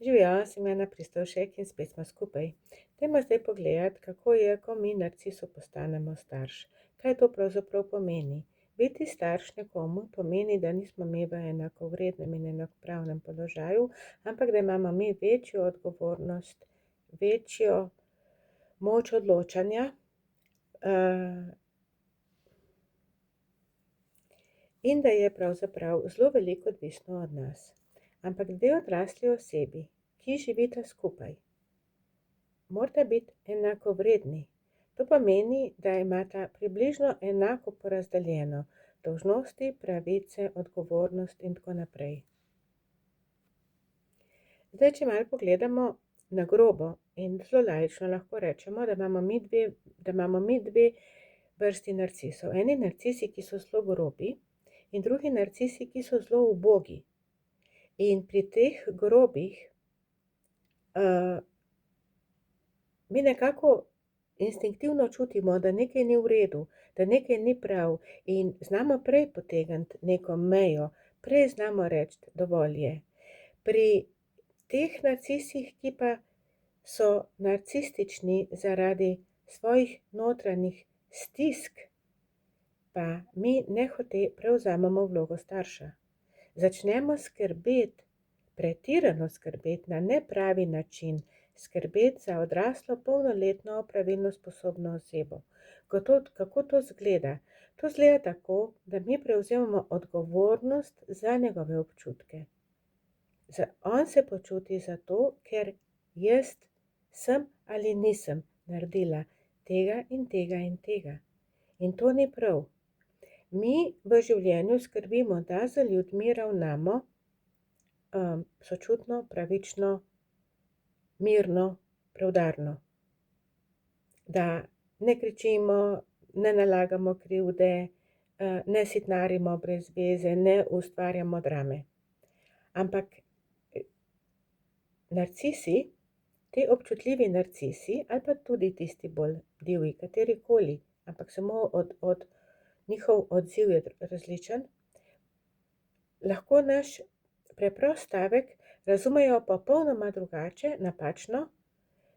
Živjo, sem Jana Pristovšek in spet smo skupaj. Dajmo zdaj pogledati, kako je, ko mi narcisu postanemo starš. Kaj to pravzaprav pomeni? Biti starš nekomu pomeni, da nismo mi v enakovrednem in enakopravnem položaju, ampak da imamo mi večjo odgovornost, večjo moč odločanja in da je pravzaprav zelo veliko odvisno od nas. Ampak dve odrasli osebi, ki živita skupaj, morata biti enakovredni. To pomeni, da imata približno enako porazdeljeno dolžnosti, pravice, odgovornost in tako naprej. Zdaj, če malo pogledamo na grobo in zelo laično lahko rečemo, da imamo mi dve vrsti narcisov. Eni narcisi, ki so zelo grobi, in drugi narcisi, ki so zelo ubogi. In pri teh grobih mi nekako instinktivno čutimo, da nekaj ni v redu, da nekaj ni prav in znamo prej potegniti neko mejo, prej znamo reči, dovolj je. Pri teh narcisih, ki pa so narcistični zaradi svojih notranjih stisk, pa mi nehote prevzamemo vlogo starša. Začnemo skrbeti, pretirano skrbeti na nepravi način, skrbeti za odraslo, polnoletno, pravilno sposobno osebo. Kako to izgleda? To izgleda tako, da mi prevzemamo odgovornost za njegove občutke. On se počuti zato, ker jaz sem ali nisem naredila tega in tega in tega. In to ni prav. Mi v življenju skrbimo, da z ljudmi ravnamo sočutno, pravično, mirno, preudarno. Da ne kričimo, ne nalagamo krivde, ne sitnarimo brez veze, ne ustvarjamo drame. Ampak narcisi, ti občutljivi narcisi, ali pa tudi tisti bolj divji, katerikoli, ampak samo njihov odziv je različen, lahko naš preprost stavek razumejo popolnoma drugače, napačno,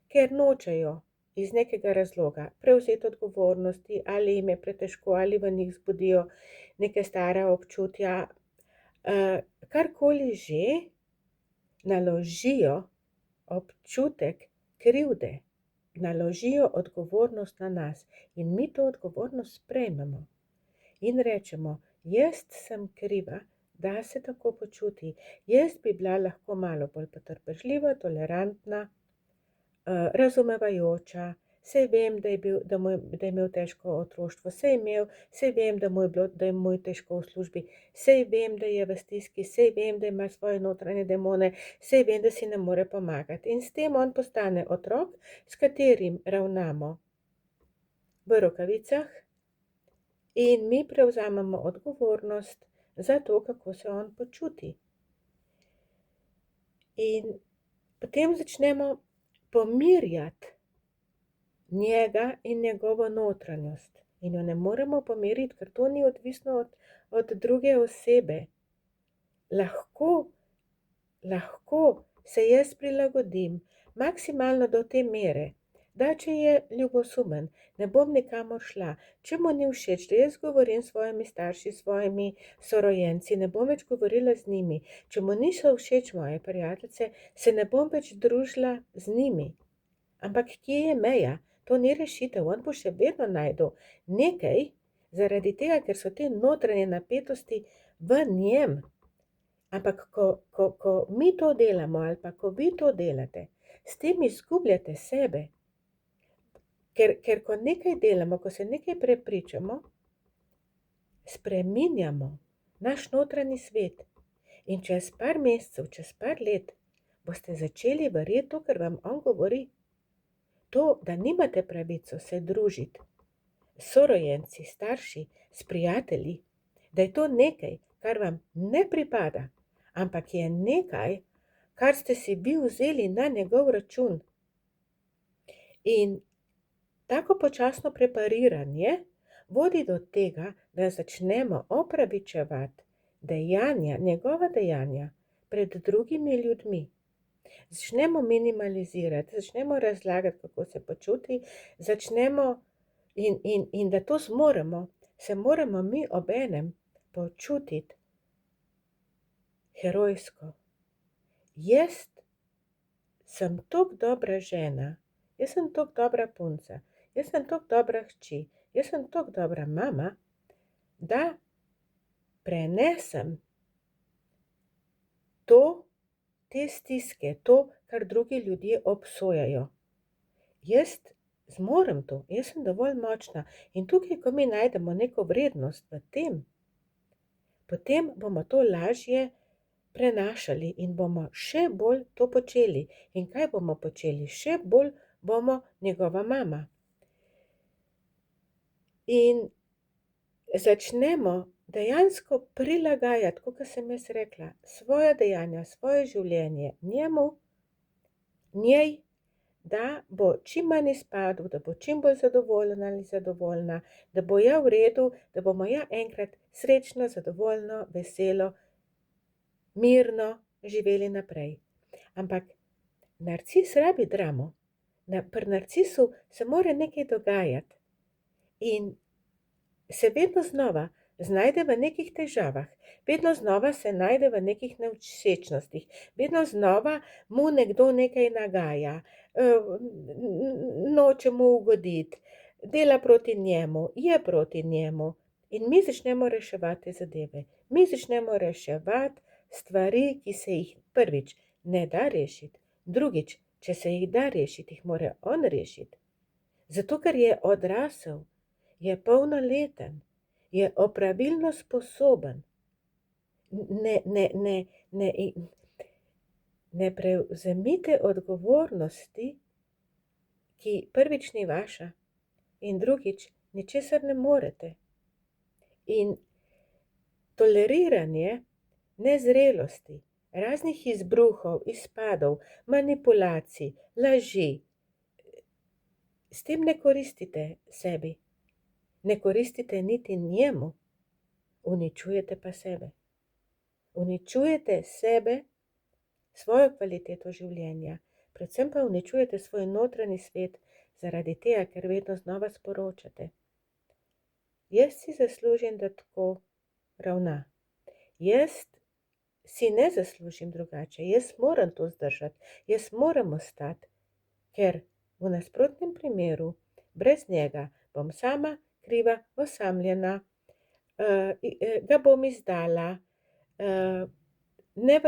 ker nočejo iz nekega razloga prevzeti odgovornosti, ali jim je pretežko, ali v njih zbudijo neke stare občutja, karkoli že, naložijo občutek krivde, naložijo odgovornost na nas in mi to odgovornost sprejmemo. In rečemo, jaz sem kriva, da se tako počuti. Jaz bi bila lahko malo bolj potrpežljiva, tolerantna, razumevajoča. Saj vem, da je imel težko otroštvo. Saj vem, da je mu težko v službi. Saj vem, da je v stiski. Saj vem, da ima svoje notranje demone. Saj vem, da si ne more pomagati. In s tem on postane otrok, s katerim ravnamo v rokavicah, in mi prevzamemo odgovornost za to, kako se on počuti. In potem začnemo pomirjati njega in njegovo notranjost. In jo ne moremo pomiriti, ker to ni odvisno od druge osebe. Lahko se jaz prilagodim maksimalno do te mere, da če je ljubosumen, ne bom nikamor šla. Če mu ni všeč, da jaz govorim s svojimi starši, s svojimi sorojenci, ne bom več govorila z njimi. Če mu niso všeč moje prijateljice, se ne bom več družila z njimi. Ampak kje je meja? To ni rešitev. On bo še vedno našel nekaj, zaradi tega, ker so te notranje napetosti v njem. Ampak ko mi to delamo ali pa ko vi to delate, s tem izgubljate sebe. Ker ko nekaj delamo, ko se nekaj prepričamo, spreminjamo naš notranji svet. In čez par mesecev, čez par let, boste začeli verjeti to, kar vam on govori. To, da nimate pravico se družiti s sorojenci, starši, s prijatelji, da je to nekaj, kar vam ne pripada, ampak je nekaj, kar ste si vi vzeli na njegov račun. In tako počasno prepariranje vodi do tega, da začnemo opravičevati njegova dejanja pred drugimi ljudmi. začnemo minimalizirati, začnemo razlagati, kako se počuti, začnemo in da to zmoremo, se moramo mi obenem počutiti herojsko. Jaz sem toliko dobra žena, jaz sem toliko dobra punca, jaz sem toliko dobra hči, jaz sem toliko dobra mama, da prenesem te stiske, to, kar drugi ljudje obsojajo. Jaz zmorem to, jaz sem dovolj močna in tukaj, ko mi najdemo neko vrednost v tem, potem bomo to lažje prenašali in bomo še bolj to počeli. In kaj bomo počeli? Še bolj bomo njegova mama. In začnemo dejansko prilagajati, kot sem jaz rekla, svoja dejanja, svoje življenje njemu, njej, da bo čim manj izpadel, da bo čim bolj zadovoljen ali zadovoljna, da bo ja v redu, da bomo ja enkrat srečno, zadovoljno, veselo, mirno živeli naprej. Ampak narcis rabi dramo. Pri narcisu se mora nekaj dogajati in se vedno znova znajde v nekih težavah, vedno znova se najde v nekih nevšečnostih, vedno znova mu nekdo nekaj nagaja, noče mu ugoditi, dela proti njemu, je proti njemu in mi začnemo reševati zadeve. Mi začnemo reševati stvari, ki se jih prvič ne da rešiti, drugič, če se jih da rešiti, jih mora on rešiti. Zato, ker je odrasel, je polnoleten, je opravilno sposoben. Ne prevzemite odgovornosti, ki prvič ni vaša in drugič ničesar ne morete. In toleriranje nezrelosti, raznih izbruhov, izpadov, manipulacij, laži, s tem ne koristite sebi. Ne koristite niti njemu, uničujete pa sebe. Uničujete sebe, svojo kvaliteto življenja, predvsem pa uničujete svoj notranji svet zaradi tega, ker vedno znova sporočate. Jaz si zaslužim, da tako ravna. Jaz si ne zaslužim drugače, jaz moram to zdržati, jaz moram ostati, ker v nasprotnem primeru brez njega bom sama kriva, osamljena, ga bom izdala, ne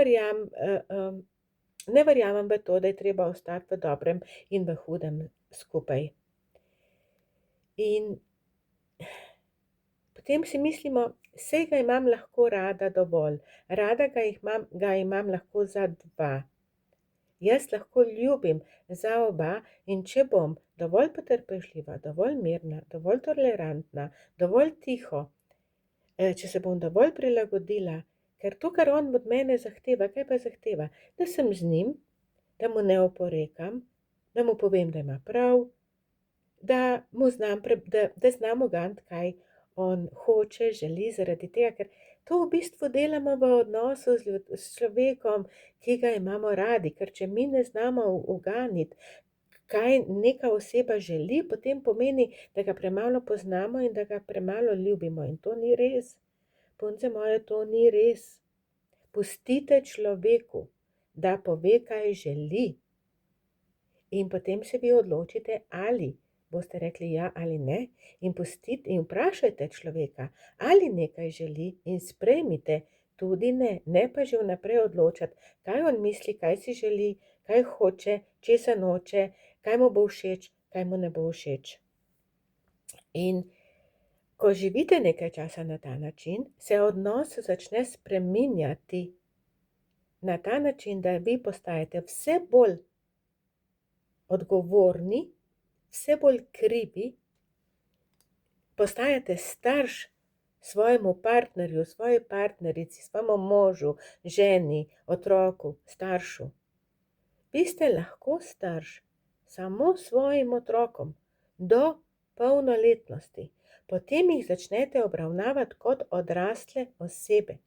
verjamem v to, da je treba ostati v dobrem in v hudem skupaj. In potem si mislimo, saj ga imam lahko rada dovolj, rada ga imam lahko za dva. Jaz lahko ljubim za oba in če bom dovolj potrpežljiva, dovolj mirna, dovolj tolerantna, dovolj tiho, če se bom dovolj prilagodila, ker to, kar on od mene zahteva, kaj pa zahteva? Da sem z njim, da mu ne oporekam, da mu povem, da ima prav, da znam uganiti, kaj on hoče, želi, zaradi tega, ker to v bistvu delamo v odnosu s človekom, ki ga imamo radi, ker če mi ne znamo uganiti, kaj neka oseba želi, potem pomeni, da ga premalo poznamo in da ga premalo ljubimo. In to ni res. Punce moje, to ni res. Pustite človeku, da pove, kaj želi. In potem se vi odločite, ali boste rekli ja ali ne, in pustite in vprašajte človeka, ali nekaj želi in sprejmite tudi ne, ne pa že vnaprej odločati, kaj on misli, kaj si želi, kaj hoče, česa noče, kaj mu bo všeč, kaj mu ne bo všeč. In ko živite nekaj časa na ta način, se odnos začne spreminjati na ta način, da vi postajate vse bolj odgovorni, vse bolj krivi, postajate starš svojemu partnerju, svoji partnerici, svojemu možu, ženi, otroku, staršu. Vi ste lahko starš samo svojim otrokom do polnoletnosti. Potem jih začnete obravnavati kot odrasle osebe.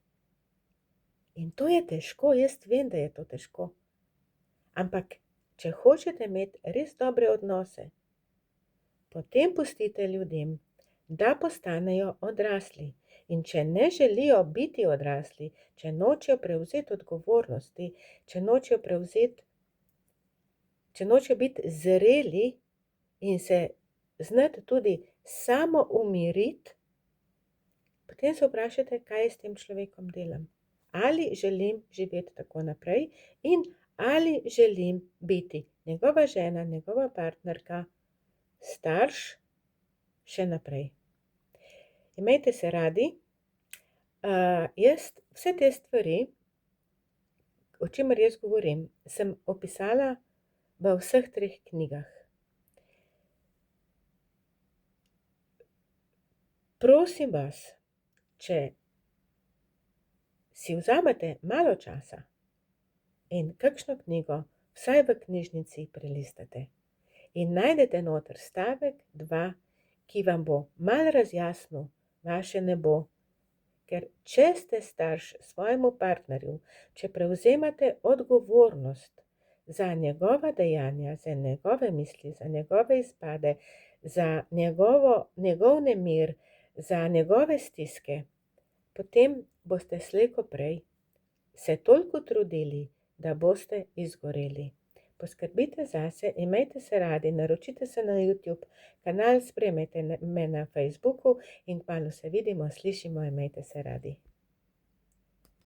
In to je težko, jaz vem, da je to težko. Ampak, če hočete imeti res dobre odnose, potem pustite ljudem, da postanejo odrasli. In če ne želijo biti odrasli, če nočejo prevzeti odgovornosti, če nočejo biti zreli in se znati tudi samo umiriti, potem se vprašajte, kaj s tem človekom delam. Ali želim živeti tako naprej in ali želim biti njegova žena, njegova partnerka, starš še naprej. Imejte se radi. Jaz vse te stvari, o čemer jaz govorim, sem opisala v vseh 3 knjigah. Prosim vas, če si vzamete malo časa in kakšno knjigo vsaj v knjižnici prelistate in najdete noter stavek, 2, ki vam bo malo razjasnil vaše nebo. Ker če ste starš svojemu partnerju, če prevzemate odgovornost za njegova dejanja, za njegove misli, za njegove izpade, za njegov nemir, za njegove stiske, potem boste slej ko prej se toliko trudili, da boste izgoreli. Poskrbite zase, imejte se radi, naročite se na YouTube kanal, spremljajte me na Facebooku in kmalu se vidimo, slišimo, imejte se radi.